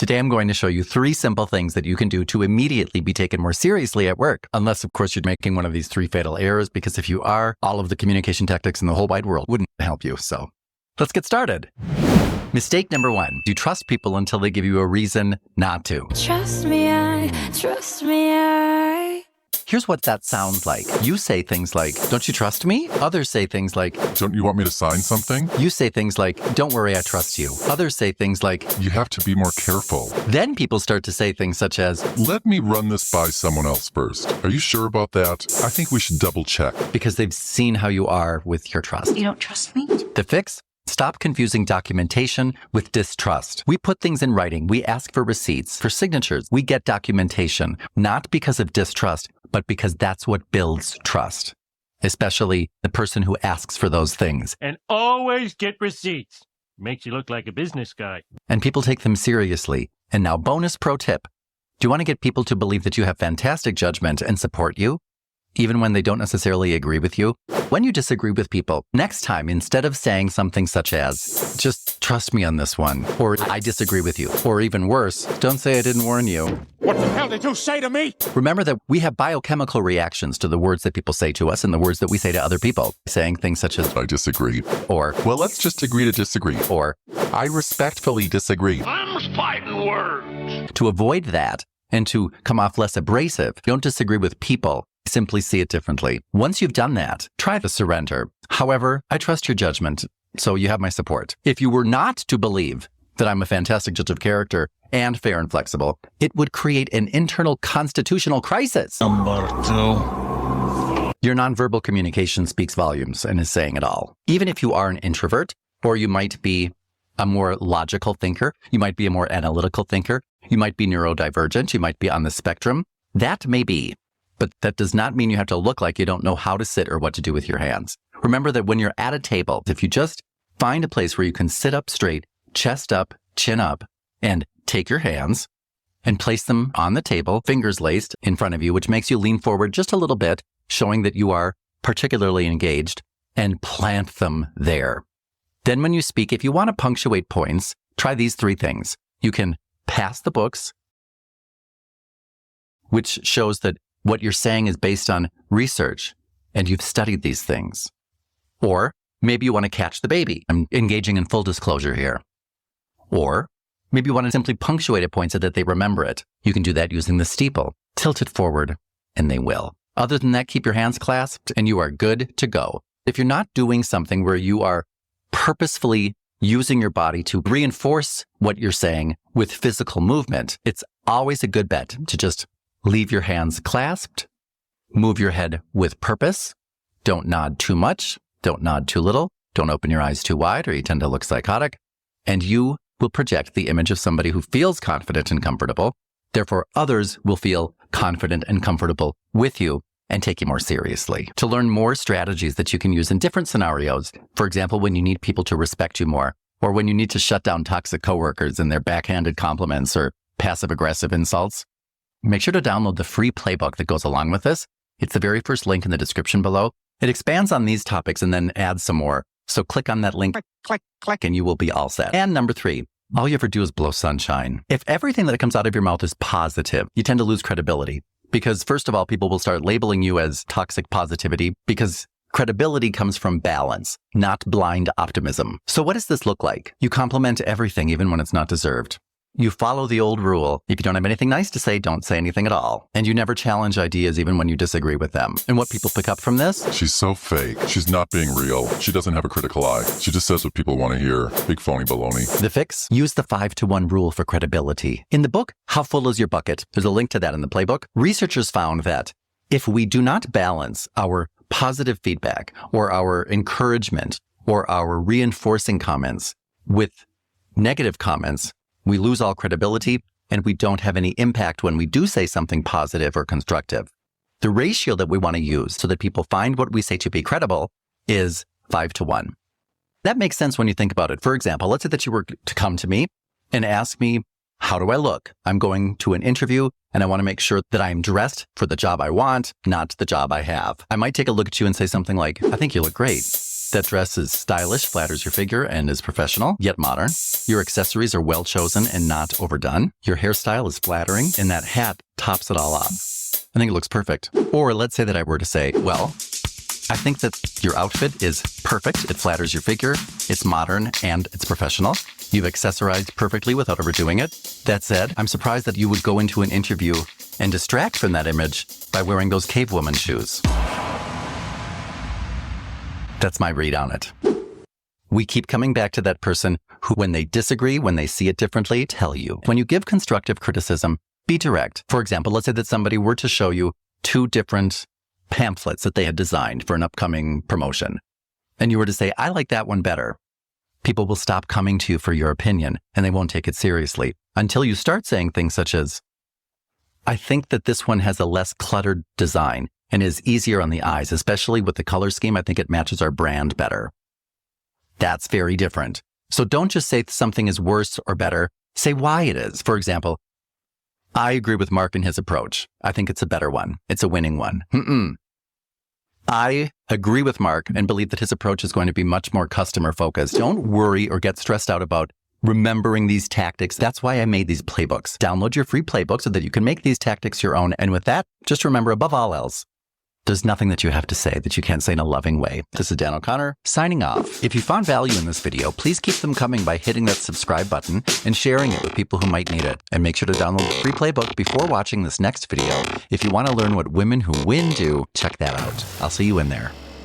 Today, I'm going to show you 3 simple things that you can do to immediately be taken more seriously at work. Unless, of course, you're making one of these 3 fatal errors, because if you are, all of the communication tactics in the whole wide world wouldn't help you. So let's get started. Mistake number 1. You trust people until they give you a reason not to. Trust me, I. Here's what that sounds like. You say things like, don't you trust me? Others say things like, don't you want me to sign something? You say things like, don't worry, I trust you. Others say things like, you have to be more careful. Then people start to say things such as, let me run this by someone else first. Are you sure about that? I think we should double check. Because they've seen how you are with your trust. You don't trust me? The fix? Stop confusing documentation with distrust. We put things in writing. We ask for receipts, for signatures. We get documentation, not because of distrust, but because that's what builds trust, especially the person who asks for those things. And always get receipts. Makes you look like a business guy. And people take them seriously. And now, bonus pro tip. Do you want to get people to believe that you have fantastic judgment and support you, even when they don't necessarily agree with you? When you disagree with people, next time, instead of saying something such as, just trust me on this one, or I disagree with you, or even worse, don't say I didn't warn you. What the hell did you say to me? Remember that we have biochemical reactions to the words that people say to us and the words that we say to other people. Saying things such as, I disagree. Or, well, let's just agree to disagree. Or, I respectfully disagree. I'm fighting words. To avoid that and to come off less abrasive, don't disagree with people. Simply see it differently. Once you've done that, try to surrender. However, I trust your judgment, so you have my support. If you were not to believe that I'm a fantastic judge of character and fair and flexible, it would create an internal constitutional crisis. Number 2. Your nonverbal communication speaks volumes and is saying it all. Even if you are an introvert, or you might be a more logical thinker, you might be a more analytical thinker, you might be neurodivergent, you might be on the spectrum, that may be. But that does not mean you have to look like you don't know how to sit or what to do with your hands. Remember that when you're at a table, if you just find a place where you can sit up straight, chest up, chin up, and take your hands and place them on the table, fingers laced in front of you, which makes you lean forward just a little bit, showing that you are particularly engaged, and plant them there. Then when you speak, if you want to punctuate points, try these 3 things. You can pass the books, which shows that what you're saying is based on research and you've studied these things. Or maybe you want to catch the baby. I'm engaging in full disclosure here. Or maybe you want to simply punctuate a point so that they remember it. You can do that using the steeple. Tilt it forward and they will. Other than that, keep your hands clasped and you are good to go. If you're not doing something where you are purposefully using your body to reinforce what you're saying with physical movement, it's always a good bet to just leave your hands clasped, move your head with purpose, don't nod too much, don't nod too little, don't open your eyes too wide or you tend to look psychotic, and you will project the image of somebody who feels confident and comfortable. Therefore, others will feel confident and comfortable with you and take you more seriously. To learn more strategies that you can use in different scenarios, for example, when you need people to respect you more, or when you need to shut down toxic coworkers and their backhanded compliments or passive-aggressive insults, make sure to download the free playbook that goes along with this. It's the very first link in the description below. It expands on these topics and then adds some more. So click on that link, click, and you will be all set. And number 3, all you ever do is blow sunshine. If everything that comes out of your mouth is positive, you tend to lose credibility. Because first of all, people will start labeling you as toxic positivity because credibility comes from balance, not blind optimism. So what does this look like? You compliment everything even when it's not deserved. You follow the old rule. If you don't have anything nice to say, don't say anything at all. And you never challenge ideas even when you disagree with them. And what people pick up from this? She's so fake. She's not being real. She doesn't have a critical eye. She just says what people want to hear. Big phony baloney. The fix? Use the 5-to-1 rule for credibility. In the book, How Full Is Your Bucket? There's a link to that in the playbook. Researchers found that if we do not balance our positive feedback or our encouragement or our reinforcing comments with negative comments, we lose all credibility and we don't have any impact when we do say something positive or constructive. The ratio that we want to use so that people find what we say to be credible is 5-to-1. That makes sense when you think about it. For example, let's say that you were to come to me and ask me, how do I look? I'm going to an interview and I want to make sure that I'm dressed for the job I want, not the job I have. I might take a look at you and say something like, I think you look great. That dress is stylish, flatters your figure, and is professional, yet modern. Your accessories are well chosen and not overdone. Your hairstyle is flattering, and that hat tops it all off. I think it looks perfect. Or let's say that I were to say, well, I think that your outfit is perfect. It flatters your figure, it's modern, and it's professional. You've accessorized perfectly without overdoing it. That said, I'm surprised that you would go into an interview and distract from that image by wearing those cavewoman shoes. That's my read on it. We keep coming back to that person who, when they disagree, when they see it differently, tell you. When you give constructive criticism, be direct. For example, let's say that somebody were to show you 2 different pamphlets that they had designed for an upcoming promotion, and you were to say, I like that one better. People will stop coming to you for your opinion, and they won't take it seriously until you start saying things such as, I think that this one has a less cluttered design and is easier on the eyes, especially with the color scheme. I think it matches our brand better. That's very different. So don't just say something is worse or better. Say why it is. For example, I agree with Mark in his approach. I think it's a better one. It's a winning one. I agree with Mark and believe that his approach is going to be much more customer focused. Don't worry or get stressed out about remembering these tactics. That's why I made these playbooks. Download your free playbook so that you can make these tactics your own. And with that, just remember, above all else, there's nothing that you have to say that you can't say in a loving way. This is Dan O'Connor, signing off. If you found value in this video, please keep them coming by hitting that subscribe button and sharing it with people who might need it. And make sure to download the free playbook before watching this next video. If you want to learn what women who win do, check that out. I'll see you in there.